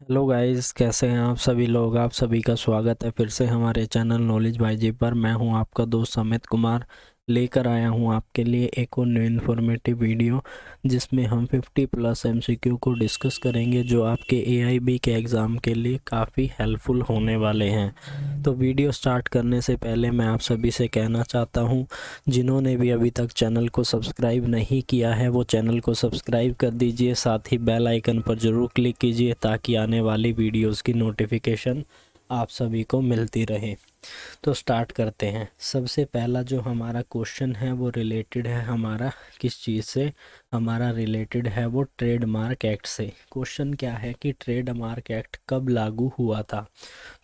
Hello guys, कैसे हैं आप सभी लोग। आप सभी का स्वागत है फिर से हमारे चैनल नॉलेज बाय जी पर। मैं हूं आपका दोस्त अमित कुमार, लेकर आया हूं आपके लिए एक और न्यू इन्फॉर्मेटिव वीडियो जिसमें हम 50 प्लस एमसीक्यू को डिस्कस करेंगे जो आपके एआईबी के एग्ज़ाम के लिए काफ़ी हेल्पफुल होने वाले हैं। तो वीडियो स्टार्ट करने से पहले मैं आप सभी से कहना चाहता हूं, जिन्होंने भी अभी तक चैनल को सब्सक्राइब नहीं किया है वो चैनल को सब्सक्राइब कर दीजिए, साथ ही बेल आइकन पर ज़रूर क्लिक कीजिए ताकि आने वाली वीडियोस की नोटिफिकेशन आप सभी को मिलती रहे। तो स्टार्ट करते हैं। सबसे पहला जो हमारा क्वेश्चन है वो रिलेटेड है हमारा किस चीज़ से। हमारा रिलेटेड है वो ट्रेडमार्क एक्ट से। क्वेश्चन क्या है कि ट्रेडमार्क एक्ट कब लागू हुआ था।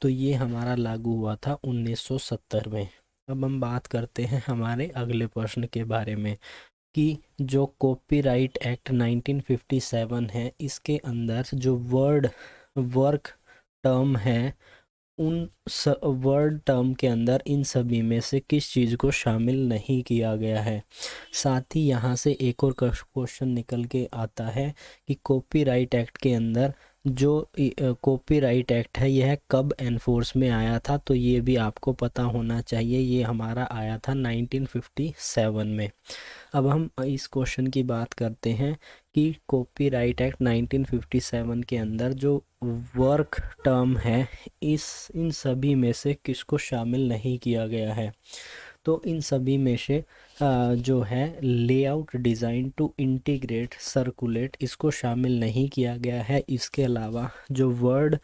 तो ये हमारा लागू हुआ था 1970 में। अब हम बात करते हैं हमारे अगले प्रश्न के बारे में कि जो कॉपीराइट एक्ट 1957 है, इसके अंदर जो वर्क टर्म है, उन वर्ड टर्म के अंदर इन सभी में से किस चीज़ को शामिल नहीं किया गया है। साथ ही यहाँ से एक और क्वेश्चन निकल के आता है कि कॉपीराइट एक्ट के अंदर जो कॉपीराइट एक्ट है यह कब एनफोर्स में आया था। तो ये भी आपको पता होना चाहिए, ये हमारा आया था 1957 में। अब हम इस क्वेश्चन की बात करते हैं कि कॉपीराइट एक्ट 1957 के अंदर जो वर्क टर्म है, इस इन सभी में से किसको शामिल नहीं किया गया है। तो इन सभी में से जो है layout design to integrate circulate, इसको शामिल नहीं किया गया है। इसके अलावा जो वर्ड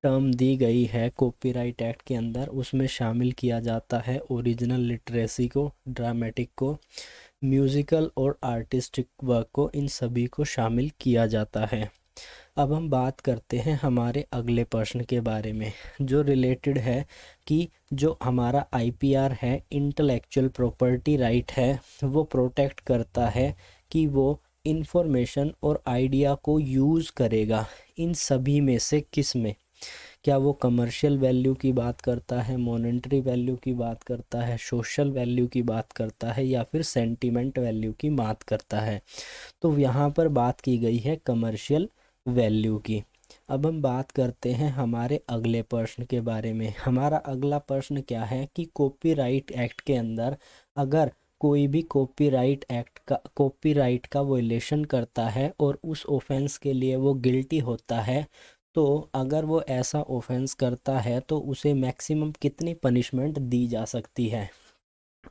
टर्म दी गई है कॉपीराइट एक्ट के अंदर उसमें शामिल किया जाता है ओरिजिनल लिटरेसी को, ड्रामेटिक को, म्यूज़िकल और आर्टिस्टिक वर्क को, इन सभी को शामिल किया जाता है। अब हम बात करते हैं हमारे अगले प्रश्न के बारे में जो रिलेटेड है कि जो हमारा आईपीआर है, इंटेलेक्चुअल प्रॉपर्टी राइट है, वो प्रोटेक्ट करता है कि वो इंफॉर्मेशन और आइडिया को यूज़ करेगा इन सभी में से किस में। क्या वो कमर्शियल वैल्यू की बात करता है, मॉनेटरी वैल्यू की बात करता है, सोशल वैल्यू की बात करता है, या फिर सेंटिमेंट वैल्यू की बात करता है। तो यहाँ पर बात की गई है कमर्शियल वैल्यू की। अब हम बात करते हैं हमारे अगले प्रश्न के बारे में। हमारा अगला प्रश्न क्या है कि कॉपीराइट एक्ट के अंदर अगर कोई भी कॉपीराइट का वोलेशन करता है और उस ऑफेंस के लिए वो गिल्टी होता है, तो अगर वो ऐसा ऑफेंस करता है तो उसे मैक्सिमम कितनी पनिशमेंट दी जा सकती है।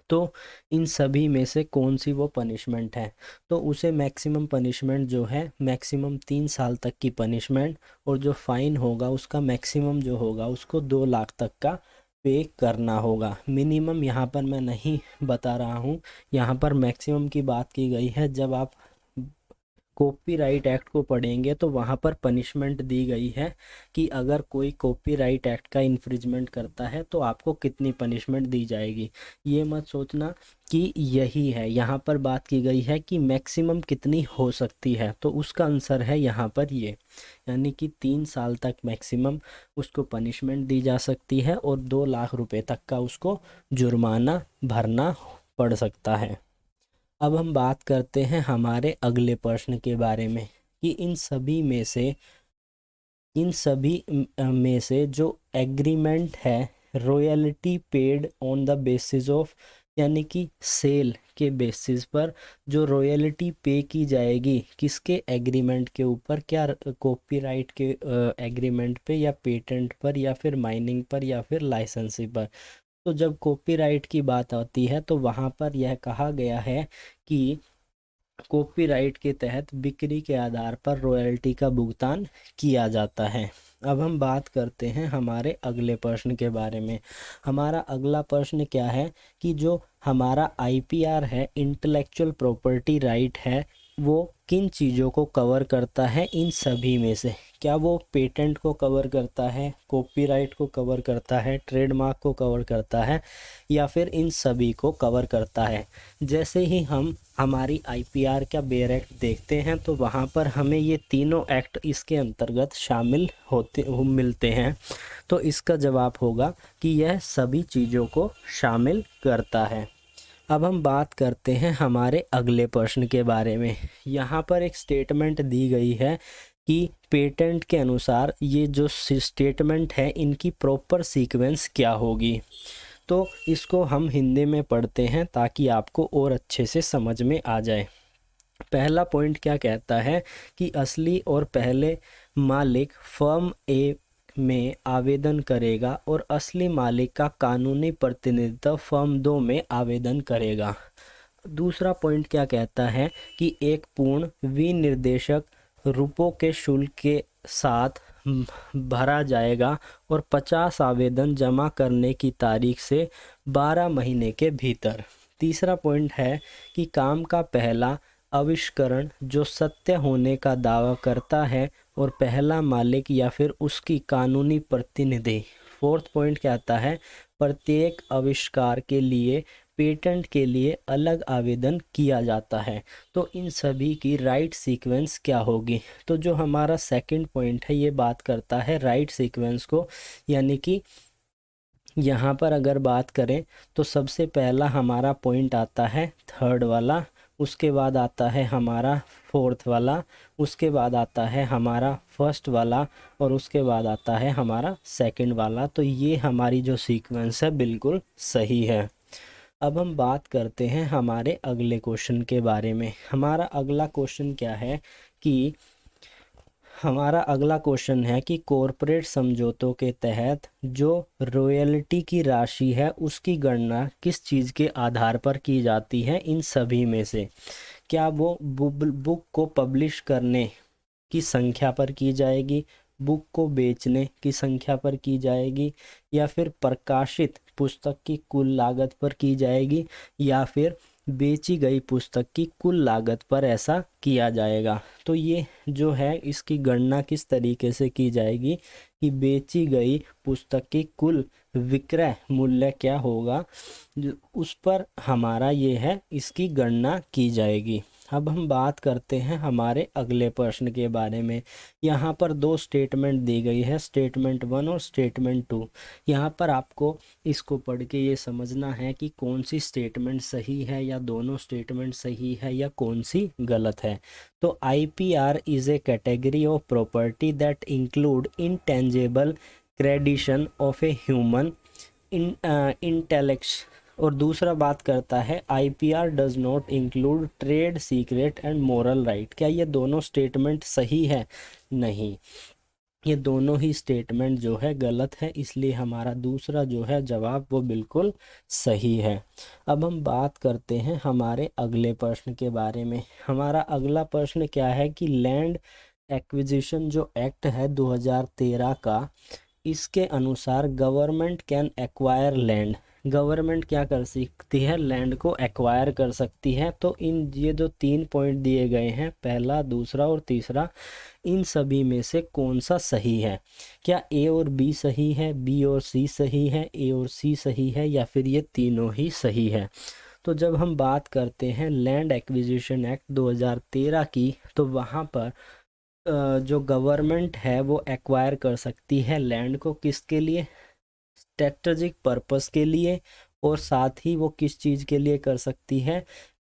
तो इन सभी में से कौन सी वो पनिशमेंट है। तो उसे मैक्सिमम पनिशमेंट जो है, मैक्सिमम 3 साल तक की पनिशमेंट, और जो फ़ाइन होगा उसका मैक्सिमम जो होगा उसको 2 लाख तक का पे करना होगा। मिनिमम यहाँ पर मैं नहीं बता रहा हूँ, यहाँ पर मैक्सिमम की बात की गई है। जब आप कॉपीराइट एक्ट को पढ़ेंगे तो वहाँ पर पनिशमेंट दी गई है कि अगर कोई कॉपीराइट एक्ट का इन्फ्रिजमेंट करता है तो आपको कितनी पनिशमेंट दी जाएगी। ये मत सोचना कि यही है, यहाँ पर बात की गई है कि मैक्सिमम कितनी हो सकती है। तो उसका आंसर है यहाँ पर ये, यानी कि 3 साल तक मैक्सिमम उसको पनिशमेंट दी जा सकती है और 2 लाख रुपए तक का उसको जुर्माना भरना पड़ सकता है। अब हम बात करते हैं हमारे अगले प्रश्न के बारे में कि इन सभी में से जो एग्रीमेंट है royalty paid on the basis of, यानी कि सेल के बेसिस पर जो रॉयल्टी पे की जाएगी किसके एग्रीमेंट के ऊपर, क्या कॉपीराइट के एग्रीमेंट पे, या पेटेंट पर, या फिर माइनिंग पर, या फिर लाइसेंसी पर। तो जब कॉपीराइट की बात आती है तो वहाँ पर यह कहा गया है कि कॉपीराइट के तहत बिक्री के आधार पर रॉयल्टी का भुगतान किया जाता है। अब हम बात करते हैं हमारे अगले प्रश्न के बारे में। हमारा अगला प्रश्न क्या है कि जो हमारा आईपीआर है, इंटेलेक्चुअल प्रॉपर्टी राइट है, वो किन चीज़ों को कवर करता है इन सभी में से। क्या वो पेटेंट को कवर करता है, कॉपीराइट को कवर करता है, ट्रेडमार्क को कवर करता है, या फिर इन सभी को कवर करता है। जैसे ही हम हमारी आईपीआर का बेयर एक्ट देखते हैं तो वहाँ पर हमें ये तीनों एक्ट इसके अंतर्गत शामिल मिलते हैं। तो इसका जवाब होगा कि यह सभी चीज़ों को शामिल करता है। अब हम बात करते हैं हमारे अगले प्रश्न के बारे में। यहाँ पर एक स्टेटमेंट दी गई है कि पेटेंट के अनुसार ये जो स्टेटमेंट है इनकी प्रॉपर सीक्वेंस क्या होगी। तो इसको हम हिंदी में पढ़ते हैं ताकि आपको और अच्छे से समझ में आ जाए। पहला पॉइंट क्या कहता है कि असली और पहले मालिक फर्म ए में आवेदन करेगा और असली मालिक का कानूनी प्रतिनिधित्व फर्म 2 में आवेदन करेगा। दूसरा पॉइंट क्या कहता है कि एक पूर्ण विनिर्देशक रुपयों के शुल्क के साथ भरा जाएगा और 50 आवेदन जमा करने की तारीख से 12 महीने के भीतर। तीसरा पॉइंट है कि काम का पहला आविष्करण जो सत्य होने का दावा करता है और पहला मालिक या फिर उसकी कानूनी प्रतिनिधि। फोर्थ पॉइंट कहता है प्रत्येक आविष्कार के लिए पेटेंट के लिए अलग आवेदन किया जाता है। तो इन सभी की राइट सीक्वेंस क्या होगी। तो जो हमारा सेकंड पॉइंट है ये बात करता है राइट सीक्वेंस को, यानी कि यहाँ पर अगर बात करें तो सबसे पहला हमारा पॉइंट आता है थर्ड वाला, उसके बाद आता है हमारा फोर्थ वाला, उसके बाद आता है हमारा फर्स्ट वाला और उसके बाद आता है हमारा सेकंड वाला। तो ये हमारी जो सीक्वेंस है बिल्कुल सही है। अब हम बात करते हैं हमारे अगले क्वेश्चन के बारे में। हमारा अगला क्वेश्चन क्या है कि हमारा अगला क्वेश्चन है कि कॉरपोरेट समझौतों के तहत जो रॉयल्टी की राशि है उसकी गणना किस चीज़ के आधार पर की जाती है इन सभी में से। क्या वो बुक को पब्लिश करने की संख्या पर की जाएगी, बुक को बेचने की संख्या पर की जाएगी, या फिर प्रकाशित पुस्तक की कुल लागत पर की जाएगी, या फिर बेची गई पुस्तक की कुल लागत पर ऐसा किया जाएगा। तो ये जो है इसकी गणना किस तरीके से की जाएगी कि बेची गई पुस्तक की कुल विक्रय मूल्य क्या होगा उस पर हमारा ये है इसकी गणना की जाएगी। अब हम बात करते हैं हमारे अगले प्रश्न के बारे में। यहाँ पर दो स्टेटमेंट दी गई है, स्टेटमेंट 1 और स्टेटमेंट 2। यहाँ पर आपको इसको पढ़ के ये समझना है कि कौन सी स्टेटमेंट सही है या दोनों स्टेटमेंट सही है या कौन सी गलत है। तो IPR is a category of property that include intangible creation of a human intellect. और दूसरा बात करता है IPR does not include trade secret and moral right. क्या ये दोनों स्टेटमेंट सही है? नहीं, ये दोनों ही स्टेटमेंट जो है गलत है, इसलिए हमारा दूसरा जो है जवाब वो बिल्कुल सही है। अब हम बात करते हैं हमारे अगले प्रश्न के बारे में। हमारा अगला प्रश्न क्या है कि लैंड एक्विजिशन जो एक्ट है 2013 का, इसके अनुसार government can acquire land. Government क्या कर सकती है? लैंड को एक्वायर कर सकती है। तो इन ये जो 3 पॉइंट दिए गए हैं, पहला, दूसरा और तीसरा, इन सभी में से कौन सा सही है? क्या A और B सही है, B और C सही है, A और C सही है, या फिर ये तीनों ही सही है? तो जब हम बात करते हैं लैंड एक्विजिशन एक्ट 2013 की, तो वहाँ पर जो गवर्नमेंट है वो एक्वायर कर सकती है लैंड को, किसके लिए? स्ट्रेटजिक पर्पस के लिए। और साथ ही वो किस चीज़ के लिए कर सकती है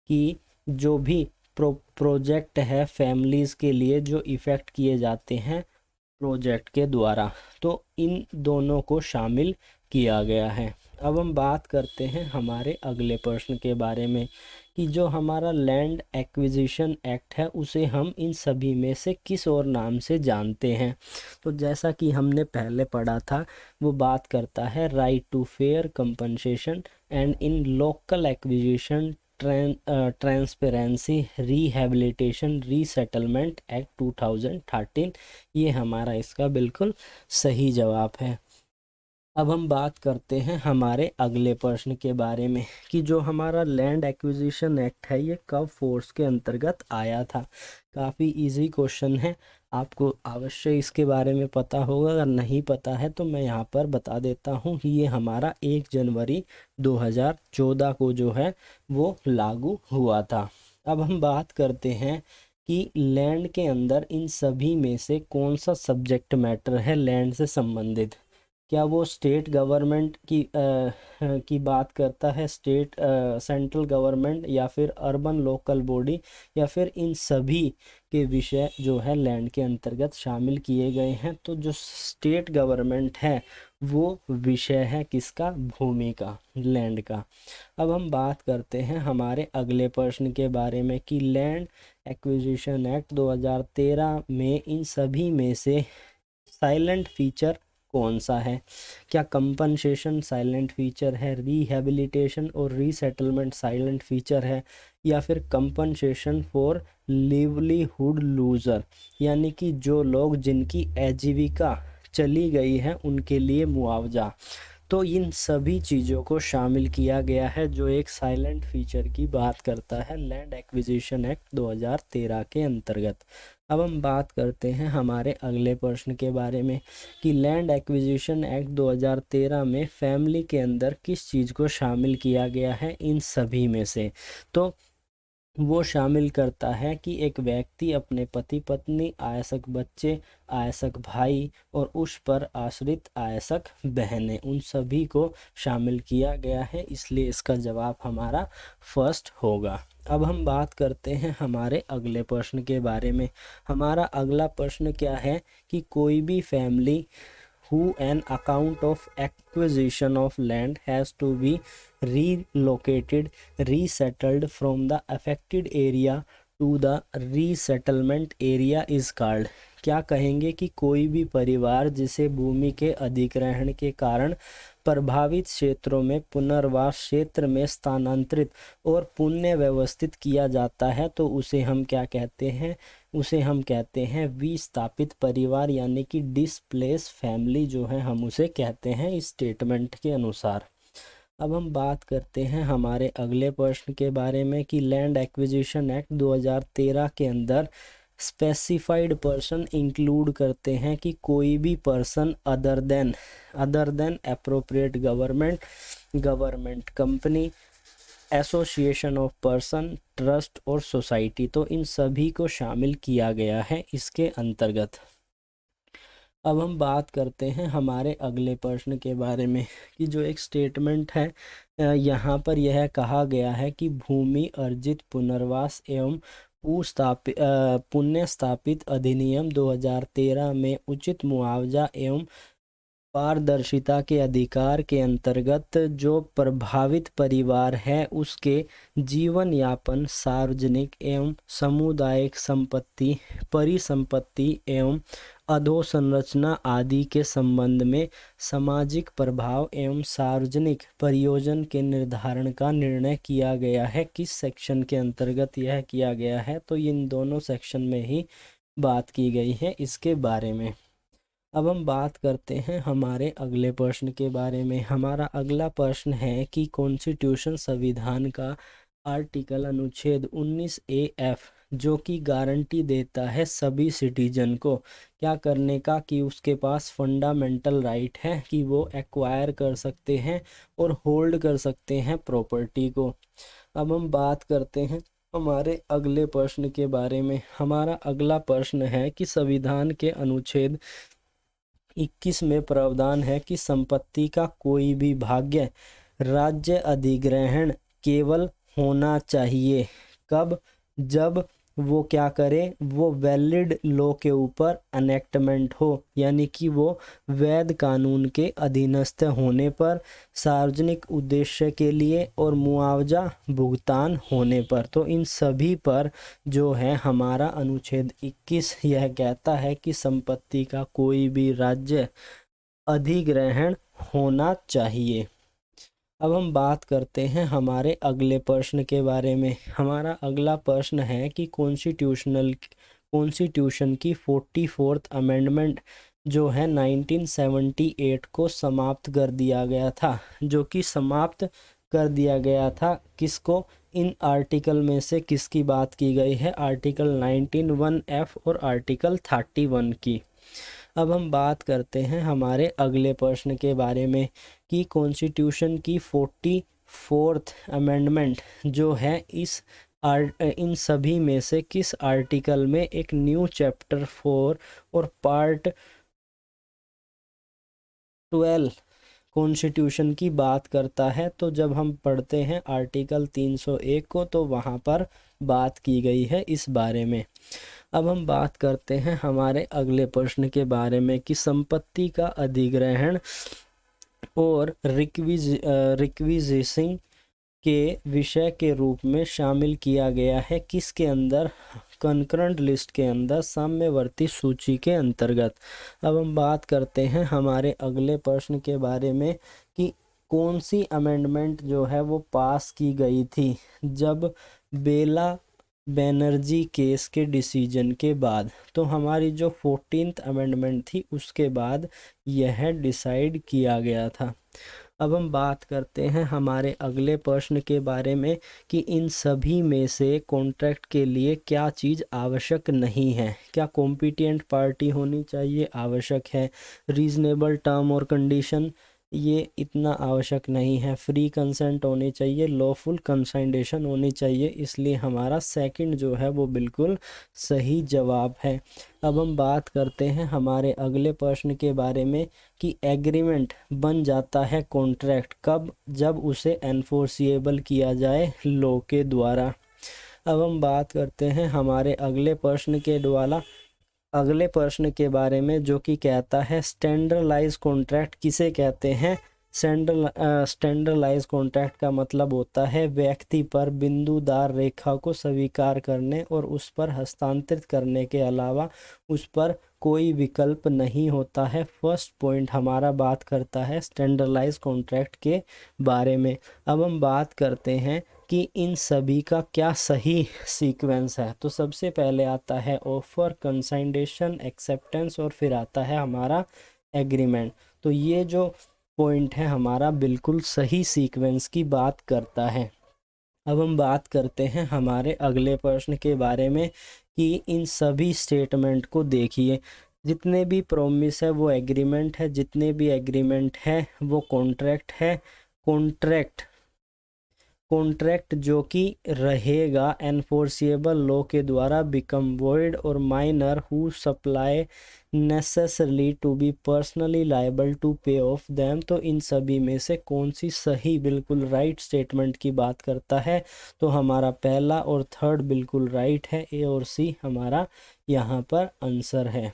कि जो भी प्रोजेक्ट है फैमिलीज़ के लिए जो इफ़ेक्ट किए जाते हैं प्रोजेक्ट के द्वारा, तो इन दोनों को शामिल किया गया है। अब हम बात करते हैं हमारे अगले प्रश्न के बारे में कि जो हमारा लैंड एक्विजिशन एक्ट है उसे हम इन सभी में से किस और नाम से जानते हैं। तो जैसा कि हमने पहले पढ़ा था, वो बात करता है right to fair compensation and in local acquisition transparency rehabilitation resettlement act 2013। ये हमारा इसका बिल्कुल सही जवाब है। अब हम बात करते हैं हमारे अगले प्रश्न के बारे में कि जो हमारा लैंड एक्विजिशन एक्ट है ये कब फोर्स के अंतर्गत आया था। काफ़ी इजी क्वेश्चन है, आपको अवश्य इसके बारे में पता होगा। अगर नहीं पता है तो मैं यहाँ पर बता देता हूँ कि ये हमारा 1 जनवरी 2014 को जो है वो लागू हुआ था। अब हम बात करते हैं कि लैंड के अंदर इन सभी में से कौन सा सब्जेक्ट मैटर है लैंड से संबंधित। क्या वो स्टेट गवर्नमेंट की बात करता है, स्टेट सेंट्रल गवर्नमेंट, या फिर अर्बन लोकल बॉडी, या फिर इन सभी के विषय जो है लैंड के अंतर्गत शामिल किए गए हैं। तो जो स्टेट गवर्नमेंट है वो विषय है किसका, भूमि का, लैंड का। अब हम बात करते हैं हमारे अगले प्रश्न के बारे में कि लैंड एक्विजिशन एक्ट 2013 में इन सभी में से साइलेंट फीचर कौन सा है। क्या कंपनसेशन साइलेंट फीचर है, रिहेबिलिटेशन और रीसेटलमेंट साइलेंट फीचर है, या फिर कंपनसेशन फॉर लिवलीहुड लूजर, यानी कि जो लोग जिनकी आजीविका चली गई है उनके लिए मुआवजा। तो इन सभी चीज़ों को शामिल किया गया है जो एक साइलेंट फीचर की बात करता है लैंड एक्विजिशन एक्ट 2013 के अंतर्गत। अब हम बात करते हैं हमारे अगले प्रश्न के बारे में कि लैंड एक्विजिशन एक्ट 2013 में फैमिली के अंदर किस चीज़ को शामिल किया गया है इन सभी में से। तो वो शामिल करता है कि एक व्यक्ति अपने पति पत्नी, आयसक बच्चे, आयसक भाई और उस पर आश्रित आयसक बहनें, उन सभी को शामिल किया गया है, इसलिए इसका जवाब हमारा फर्स्ट होगा। अब हम बात करते हैं हमारे अगले प्रश्न के बारे में। हमारा अगला प्रश्न क्या है कि कोई भी family who an account of acquisition of land has to be relocated, resettled from the affected area to the resettlement area is called। क्या कहेंगे कि कोई भी परिवार जिसे भूमि के अधिग्रहण के कारण प्रभावित क्षेत्रों में पुनर्वास क्षेत्र में स्थानांतरित और पुनः व्यवस्थित किया जाता है तो उसे हम क्या कहते हैं, उसे हम कहते हैं विस्थापित परिवार, यानी कि डिस्प्लेस फैमिली जो है हम उसे कहते हैं इस स्टेटमेंट के अनुसार। अब हम बात करते हैं हमारे अगले प्रश्न के बारे में कि लैंड एक्विजिशन एक्ट 2013 के अंदर स्पेसिफाइड पर्सन इंक्लूड करते हैं कि कोई भी person other than appropriate government company, association of person, trust और सोसाइटी। तो इन सभी को शामिल किया गया है इसके अंतर्गत। अब हम बात करते हैं हमारे अगले प्रश्न के बारे में कि जो एक स्टेटमेंट है यहाँ पर यह कहा गया है कि भूमि अर्जित पुनर्वास एवं पुनः स्थापित अधिनियम 2013 में उचित मुआवजा एवं पारदर्शिता के अधिकार के अंतर्गत जो प्रभावित परिवार है उसके जीवन यापन, सार्वजनिक एवं सामुदायिक संपत्ति, परिसंपत्ति एवं अधोसंरचना आदि के संबंध में सामाजिक प्रभाव एवं सार्वजनिक प्रयोजन के निर्धारण का निर्णय किया गया है। किस सेक्शन के अंतर्गत यह किया गया है, तो इन दोनों सेक्शन में ही बात की गई है इसके बारे में। अब हम बात करते हैं हमारे अगले प्रश्न के बारे में। हमारा अगला प्रश्न है कि कॉन्स्टिट्यूशन संविधान का आर्टिकल अनुच्छेद 19A(F) जो कि गारंटी देता है सभी सिटीजन को क्या करने का, कि उसके पास फंडामेंटल राइट है कि वो एक्वायर कर सकते हैं और होल्ड कर सकते हैं प्रॉपर्टी को। अब हम बात करते हैं हमारे अगले प्रश्न के बारे में। हमारा अगला प्रश्न है कि संविधान के अनुच्छेद 21 में प्रावधान है कि संपत्ति का कोई भी भाग्य राज्य अधिग्रहण केवल होना चाहिए कब, जब वो क्या करे, वो वैलिड लॉ के ऊपर एनेक्टमेंट हो, यानी कि वो वैध कानून के अधीनस्थ होने पर, सार्वजनिक उद्देश्य के लिए और मुआवजा भुगतान होने पर। तो इन सभी पर जो है हमारा अनुच्छेद 21 यह कहता है कि संपत्ति का कोई भी राज्य अधिग्रहण होना चाहिए। अब हम बात करते हैं हमारे अगले प्रश्न के बारे में। हमारा अगला प्रश्न है कि कॉन्स्टिट्यूशन की 44th अमेंडमेंट जो है 1978 को समाप्त कर दिया गया था, जो कि समाप्त कर दिया गया था किसको, इन आर्टिकल में से किसकी बात की गई है, आर्टिकल 19(1)(F) और आर्टिकल 31 की। अब हम बात करते हैं हमारे अगले प्रश्न के बारे में कि कॉन्स्टिट्यूशन की 44th अमेंडमेंट जो है इन सभी में से किस आर्टिकल में एक न्यू चैप्टर 4 और पार्ट 12 कॉन्स्टिट्यूशन की बात करता है। तो जब हम पढ़ते हैं आर्टिकल 301 को तो वहाँ पर बात की गई है इस बारे में। अब हम बात करते हैं हमारे अगले प्रश्न के बारे में कि संपत्ति का अधिग्रहण और रिक्विजिशन के विषय के रूप में शामिल किया गया है किसके अंदर? कंकरेंट लिस्ट के अंदर, साम्यवर्ती सूची के अंतर्गत। अब हम बात करते हैं हमारे अगले प्रश्न के बारे में कि कौन सी अमेंडमेंट जो है वो पास की गई थी जब बेला बैनर्जी केस के डिसीजन के बाद। तो हमारी जो 14th अमेंडमेंट थी उसके बाद यह डिसाइड किया गया था। अब हम बात करते हैं हमारे अगले प्रश्न के बारे में कि इन सभी में से कॉन्ट्रैक्ट के लिए क्या चीज़ आवश्यक नहीं है? क्या कॉम्पिटेंट पार्टी होनी चाहिए? आवश्यक है। रीजनेबल टर्म और कंडीशन, ये इतना आवश्यक नहीं है। फ्री कंसेंट होनी चाहिए, लॉफुल कंसाइडेशन होनी चाहिए। इसलिए हमारा सेकंड जो है वो बिल्कुल सही जवाब है। अब हम बात करते हैं हमारे अगले प्रश्न के बारे में कि एग्रीमेंट बन जाता है कॉन्ट्रैक्ट कब? जब उसे एनफोर्सिएबल किया जाए लॉ के द्वारा। अब हम बात करते हैं हमारे अगले प्रश्न के बारे में जो कि कहता है स्टैंडर्डाइज कॉन्ट्रैक्ट किसे कहते हैं? स्टैंडर्डाइज कॉन्ट्रैक्ट का मतलब होता है व्यक्ति पर बिंदुदार रेखा को स्वीकार करने और उस पर हस्तांतरित करने के अलावा उस पर कोई विकल्प नहीं होता है। फर्स्ट पॉइंट हमारा बात करता है स्टैंडर्डाइज कॉन्ट्रैक्ट के बारे में। अब हम बात करते हैं कि इन सभी का क्या सही सीक्वेंस है। तो सबसे पहले आता है ऑफर, कंसाइडेशन, एक्सेप्टेंस और फिर आता है हमारा एग्रीमेंट। तो ये जो पॉइंट है हमारा बिल्कुल सही सीक्वेंस की बात करता है। अब हम बात करते हैं हमारे अगले प्रश्न के बारे में कि इन सभी स्टेटमेंट को देखिए। जितने भी प्रॉमिस है वो एग्रीमेंट है, जितने भी एग्रीमेंट है वो कॉन्ट्रैक्ट है। कॉन्ट्रैक्ट जो कि रहेगा एनफोर्सिएबल लॉ के द्वारा बिकम वॉइड और minor who supply necessarily to be personally liable to pay off them. तो इन सभी में से कौन सी सही बिल्कुल राइट स्टेटमेंट की बात करता है? तो हमारा पहला और थर्ड बिल्कुल राइट है, ए और सी हमारा यहाँ पर आंसर है।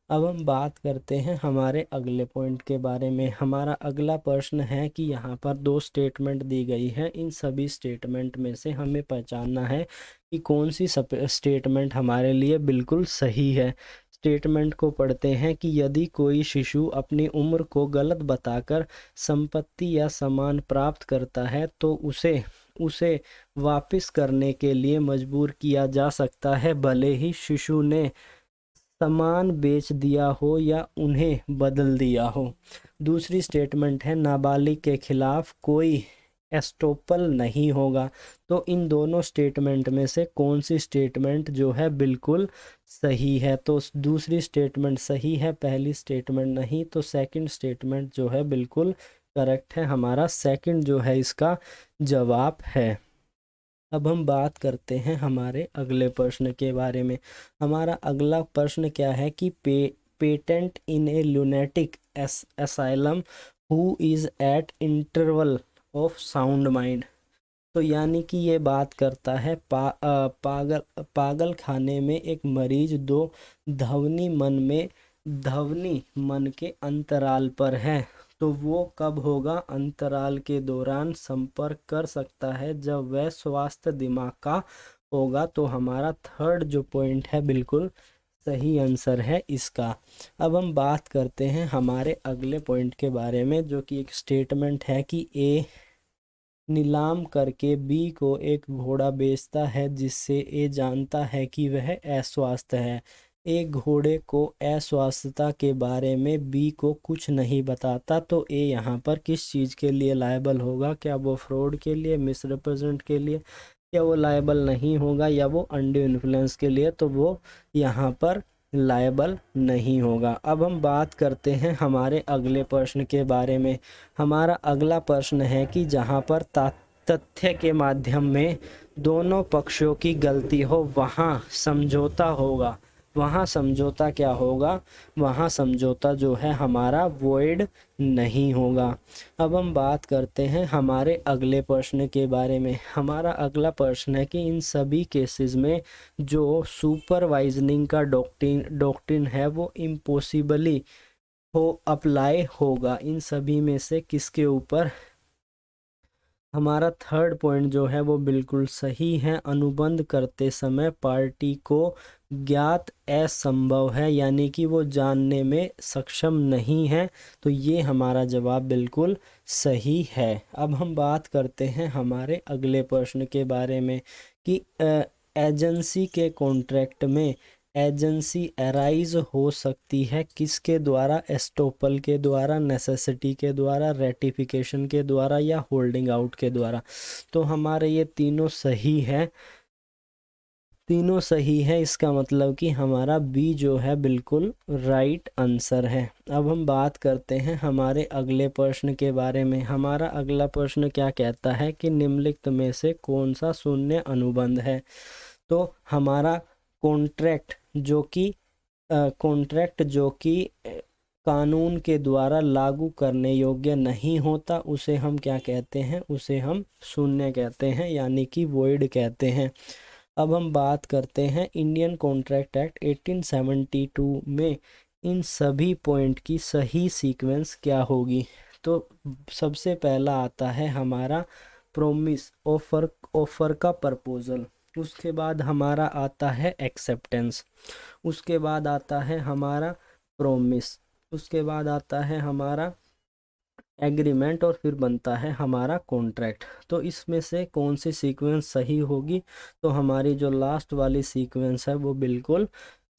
अब हम बात करते हैं हमारे अगले पॉइंट के बारे में। हमारा अगला प्रश्न है कि यहाँ पर 2 स्टेटमेंट दी गई है। इन सभी स्टेटमेंट में से हमें पहचानना है कि कौन सी स्टेटमेंट हमारे लिए बिल्कुल सही है। स्टेटमेंट को पढ़ते हैं कि यदि कोई शिशु अपनी उम्र को गलत बताकर संपत्ति या सामान प्राप्त करता है तो उसे वापस करने के लिए मजबूर किया जा सकता है, भले ही शिशु ने सामान बेच दिया हो या उन्हें बदल दिया हो। दूसरी स्टेटमेंट है नाबालिग के खिलाफ कोई एस्टोपल नहीं होगा। तो इन दोनों स्टेटमेंट में से कौन सी स्टेटमेंट जो है बिल्कुल सही है? तो दूसरी स्टेटमेंट सही है, पहली स्टेटमेंट नहीं। तो सेकंड स्टेटमेंट जो है बिल्कुल करेक्ट है। हमारा सेकंड जो है इसका जवाब है। अब हम बात करते हैं हमारे अगले प्रश्न के बारे में। हमारा अगला प्रश्न क्या है कि patent in A lunatic asylum who is eight interval of sound mind. तो यानी कि ये बात करता है पागल खाने में एक मरीज दो ध्वनि मन के अंतराल पर है। तो वो कब होगा? अंतराल के दौरान संपर्क कर सकता है जब वह स्वास्थ्य दिमाग का होगा। तो हमारा थर्ड जो पॉइंट है बिल्कुल सही आंसर है इसका। अब हम बात करते हैं हमारे अगले पॉइंट के बारे में जो कि एक स्टेटमेंट है कि ए नीलाम करके बी को एक घोड़ा बेचता है जिससे ए जानता है कि वह अस्वस्थ है। एक घोड़े को अस्वस्थता के बारे में बी को कुछ नहीं बताता। तो ए यहाँ पर किस चीज़ के लिए लायबल होगा? क्या वो फ्रॉड के लिए, मिसरिप्रेजेंट के लिए, या वो लायबल नहीं होगा, या वो अंडर इन्फ्लुएंस के लिए? तो वो यहाँ पर लायबल नहीं होगा। अब हम बात करते हैं हमारे अगले प्रश्न के बारे में। हमारा अगला प्रश्न है कि जहाँ पर तथ्य के माध्यम में दोनों पक्षों की गलती हो वहाँ समझौता होगा। वहाँ समझौता क्या होगा, वहाँ समझौता जो है हमारा वॉइड नहीं होगा। अब हम बात करते हैं हमारे अगले प्रश्न के बारे में। हमारा अगला प्रश्न है कि इन सभी केसेस में जो सुपरवाइजनिंग का डॉक्ट्रिन है वो इम्पॉसिबली हो अप्लाई होगा। इन सभी में से किसके ऊपर? हमारा थर्ड पॉइंट जो है वो बिल्कुल सही है। अनुबंध करते समय पार्टी को ज्ञात असंभव है, यानी कि वो जानने में सक्षम नहीं है। तो ये हमारा जवाब बिल्कुल सही है। अब हम बात करते हैं हमारे अगले प्रश्न के बारे में कि एजेंसी के कॉन्ट्रैक्ट में एजेंसी अराइज हो सकती है किसके द्वारा? एस्टोपल के द्वारा, नेसेसिटी के द्वारा, रेटिफिकेशन के द्वारा या होल्डिंग आउट के द्वारा। तो हमारे ये तीनों सही है, तीनों सही है। इसका मतलब कि हमारा बी जो है बिल्कुल राइट आंसर है। अब हम बात करते हैं हमारे अगले प्रश्न के बारे में। हमारा अगला प्रश्न क्या कहता है कि निम्नलिखित में से कौन सा शून्य अनुबंध है? तो हमारा कॉन्ट्रैक्ट जो कि कानून के द्वारा लागू करने योग्य नहीं होता, उसे हम क्या कहते हैं? उसे हम शून्य कहते हैं, यानी कि वॉइड कहते हैं। अब हम बात करते हैं इंडियन कॉन्ट्रैक्ट एक्ट 1872 में इन सभी पॉइंट की सही सीक्वेंस क्या होगी? तो सबसे पहला आता है हमारा प्रोमिस, ऑफर का प्रपोजल। उसके बाद हमारा आता है एक्सेप्टेंस। उसके बाद आता है हमारा प्रोमिस। उसके बाद आता है हमारा एग्रीमेंट और फिर बनता है हमारा कॉन्ट्रैक्ट। तो इसमें से कौन सी सीक्वेंस सही होगी? तो हमारी जो लास्ट वाली सीक्वेंस है वो बिल्कुल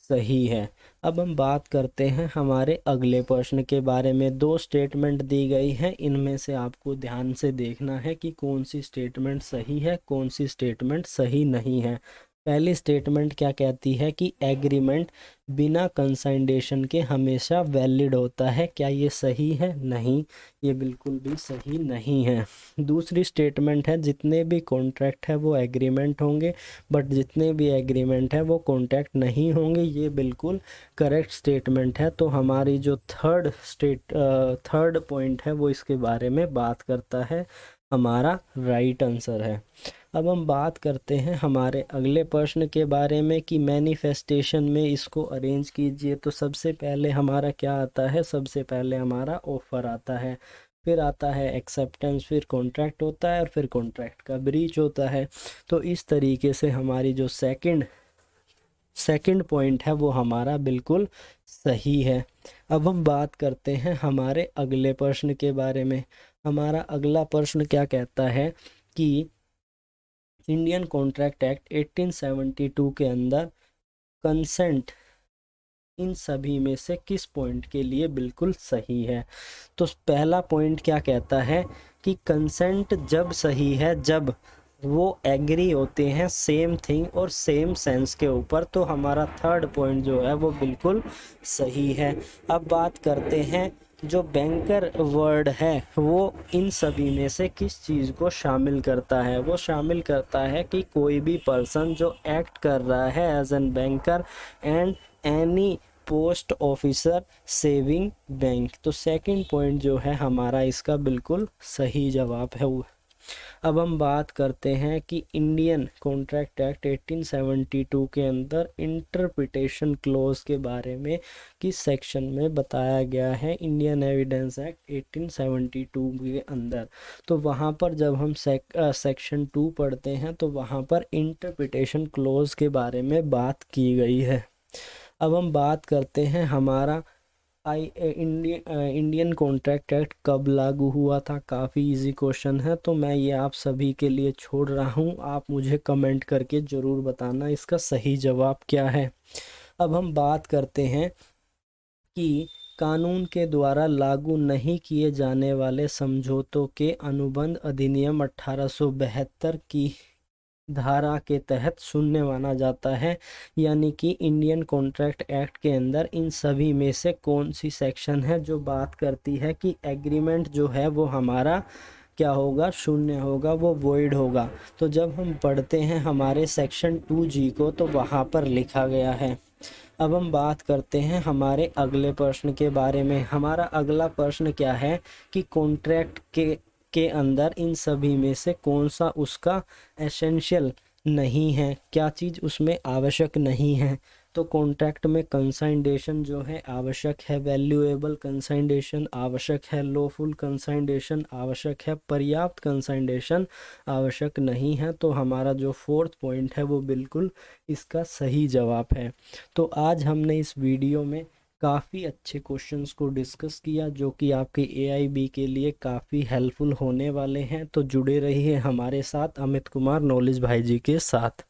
सही है। अब हम बात करते हैं हमारे अगले प्रश्न के बारे में। दो स्टेटमेंट दी गई है, इनमें से आपको ध्यान से देखना है कि कौन सी स्टेटमेंट सही है, कौन सी स्टेटमेंट सही नहीं है। पहली स्टेटमेंट क्या कहती है कि एग्रीमेंट बिना कंसाइडेशन के हमेशा वैलिड होता है। क्या ये सही है? नहीं, ये बिल्कुल भी सही नहीं है। दूसरी स्टेटमेंट है जितने भी कॉन्ट्रैक्ट है वो एग्रीमेंट होंगे, बट जितने भी एग्रीमेंट है वो कॉन्ट्रैक्ट नहीं होंगे। ये बिल्कुल करेक्ट स्टेटमेंट है। तो हमारी जो थर्ड पॉइंट है वो इसके बारे में बात करता है, हमारा राइट आंसर है। अब हम बात करते हैं हमारे अगले प्रश्न के बारे में कि मैनिफेस्टेशन में इसको अरेंज कीजिए। तो सबसे पहले हमारा क्या आता है? सबसे पहले हमारा ऑफर आता है, फिर आता है एक्सेप्टेंस, फिर कॉन्ट्रैक्ट होता है और फिर कॉन्ट्रैक्ट का ब्रीच होता है। तो इस तरीके से हमारी जो सेकंड पॉइंट है वो हमारा बिल्कुल सही है। अब हम बात करते हैं हमारे अगले प्रश्न के बारे में। हमारा अगला प्रश्न क्या कहता है कि इंडियन कॉन्ट्रैक्ट एक्ट 1872 के अंदर कंसेंट इन सभी में से किस पॉइंट के लिए बिल्कुल सही है? तो पहला पॉइंट क्या कहता है कि कंसेंट जब सही है जब वो एग्री होते हैं सेम थिंग और सेम सेंस के ऊपर। तो हमारा थर्ड पॉइंट जो है वो बिल्कुल सही है। अब बात करते हैं जो बैंकर वर्ड है वो इन सभी में से किस चीज़ को शामिल करता है? वो शामिल करता है कि कोई भी पर्सन जो एक्ट कर रहा है as an banker and any post officer saving bank. तो सेकंड पॉइंट जो है हमारा इसका बिल्कुल सही जवाब है। अब हम बात करते हैं कि इंडियन कॉन्ट्रैक्ट एक्ट 1872 के अंदर इंटरप्रिटेशन क्लॉज के बारे में किस सेक्शन में बताया गया है? इंडियन एविडेंस एक्ट 1872 के अंदर। तो वहाँ पर जब हम सेक्शन 2 पढ़ते हैं तो वहाँ पर इंटरप्रिटेशन क्लॉज के बारे में बात की गई है। अब हम बात करते हैं हमारा इंडियन कॉन्ट्रैक्ट एक्ट कब लागू हुआ था? काफ़ी इजी क्वेश्चन है, तो मैं ये आप सभी के लिए छोड़ रहा हूँ। आप मुझे कमेंट करके ज़रूर बताना इसका सही जवाब क्या है। अब हम बात करते हैं कि कानून के द्वारा लागू नहीं किए जाने वाले समझौतों के अनुबंध अधिनियम 1872 की धारा के तहत शून्य माना जाता है। यानी कि इंडियन कॉन्ट्रैक्ट एक्ट के अंदर इन सभी में से कौन सी सेक्शन है जो बात करती है कि एग्रीमेंट जो है वो हमारा क्या होगा? शून्य होगा, वो वॉइड होगा। तो जब हम पढ़ते हैं हमारे सेक्शन 2G को तो वहाँ पर लिखा गया है अब हम बात करते हैं हमारे अगले प्रश्न के बारे में। हमारा अगला प्रश्न क्या है कि कॉन्ट्रैक्ट के अंदर इन सभी में से कौन सा उसका एसेंशियल नहीं है, क्या चीज़ उसमें आवश्यक नहीं है। तो कॉन्ट्रैक्ट में कंसाइंडेशन जो है आवश्यक है, वैल्यूएबल कंसाइंडेशन आवश्यक है, लॉफुल कंसाइंडेशन आवश्यक है, पर्याप्त कंसाइंडेशन आवश्यक नहीं है। तो हमारा जो फोर्थ पॉइंट है वो बिल्कुल इसका सही जवाब है। तो आज हमने इस वीडियो में काफ़ी अच्छे क्वेश्चंस को डिस्कस किया जो कि आपके एआईबी के लिए काफ़ी हेल्पफुल होने वाले हैं। तो जुड़े रहिए हमारे साथ अमित कुमार नॉलेज भाई जी के साथ।